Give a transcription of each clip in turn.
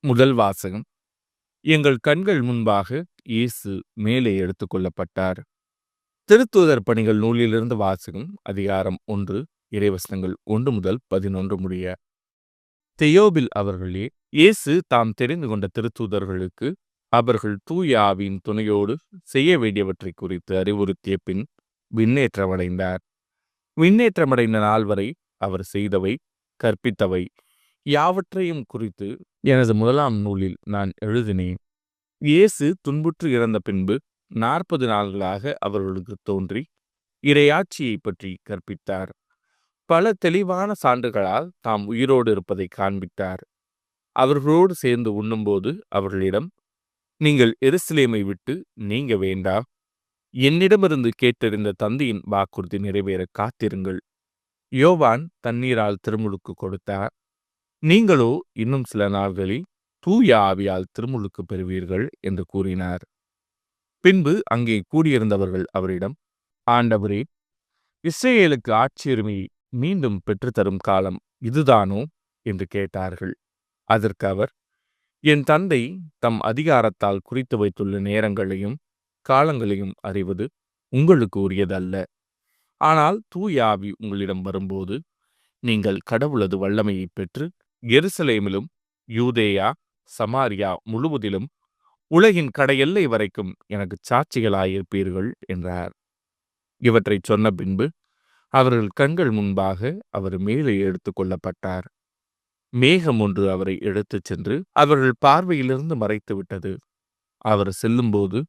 முதல் வாசகம். எங்கள் கண்கள் முன்பாக இயேசு மேலே எடுத்துக் கொள்ளப்பட்டார். திருத்தூதர் பணிகள் நூலிலிருந்து வாசகம். அதிகாரம் 1, இறைவசனங்கள் 1 முதல் 11 முடிய. தெயோபில் அவர்களே, இயேசு தாம் தெரிந்து கொண்ட திருத்தூதர்களுக்கு அவர்கள் தூய ஆவியின் துணையோடு செய்ய வேண்டியவற்றை குறித்து அறிவுறுத்திய பின் விண்ணேற்றமடைந்தார். விண்ணேற்றமடைந்த நாள் வரை அவர் செய்தவை, கற்பித்தவை யாவற்றையும் குறித்து எனது முதலாம் நூலில் நான் எழுதினேன். இயேசு துன்புற்று இறந்த பின்பு 40 நாள்களாக அவர்களுக்கு தோன்றி இறையாட்சியை பற்றி கற்பித்தார். பல தெளிவான சான்றுகளால் தாம் உயிரோடு இருப்பதை காண்பித்தார். அவர்களோடு சேர்ந்து உண்ணும்போது அவர்களிடம், நீங்கள் எருசலேமை விட்டு நீங்க வேண்டாம், என்னிடமிருந்து கேட்டறிந்த தந்தையின் வாக்குறுதி நிறைவேற காத்திருங்கள். யோவான் தண்ணீரால் திருமுழுக்கு கொடுத்தார். நீங்களோ இன்னும் சில நாள்களில் தூய ஆவியால் திருமுழுக்கு பெறுவீர்கள் என்று கூறினார். பின்பு அங்கே கூடியிருந்தவர்கள் அவரிடம், ஆண்டவரே, இஸ்ரேலுக்கு ஆட்சியுரிமையை மீண்டும் பெற்றுத்தரும் காலம் இதுதானோ என்று கேட்டார்கள். அதற்கு அவர், என் தந்தை தம் அதிகாரத்தால் குறித்து வைத்துள்ள நேரங்களையும் காலங்களையும் அறிவது உங்களுக்கு உரியதல்ல. ஆனால் தூய ஆவி உங்களிடம் வரும்போது நீங்கள் கடவுளது வல்லமையை பெற்று எருசலேமிலும் யூதேயா சமாரியா முழுவதிலும் உலகின் கடையெல்லை வரைக்கும் எனக்கு சாட்சிகளாயிருப்பீர்கள் என்றார். இவற்றை சொன்ன பின்பு அவர்கள் கண்கள் முன்பாக அவர் மேலே எடுத்துக் கொள்ளப்பட்டார். மேகம் ஒன்று அவரை எடுத்துச் சென்று அவர்கள் பார்வையிலிருந்து மறைத்து விட்டது. அவர் செல்லும்போது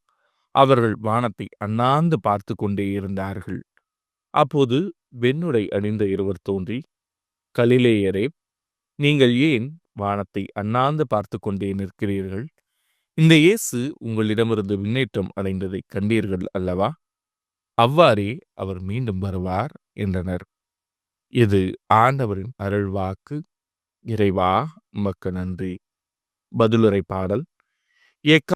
அவர்கள் வானத்தை அண்ணாந்து பார்த்து கொண்டே இருந்தார்கள். அப்போது வெண்ணுடை அணிந்த இருவர் தோன்றி, கலிலேயரே, நீங்கள் ஏன் வானத்தை அண்ணாந்து பார்த்து கொண்டே நிற்கிறீர்கள்? இந்த இயேசு உங்களிடமிருந்து விண்ணேற்றம் அடைந்ததை கண்டீர்கள் அல்லவா? அவ்வாறே அவர் மீண்டும் வருவார் என்றனர். இது ஆண்டவரின் அருள்வாக்கு. இறைவா, உமக்கு நன்றி. பதிலுரை பாடல்.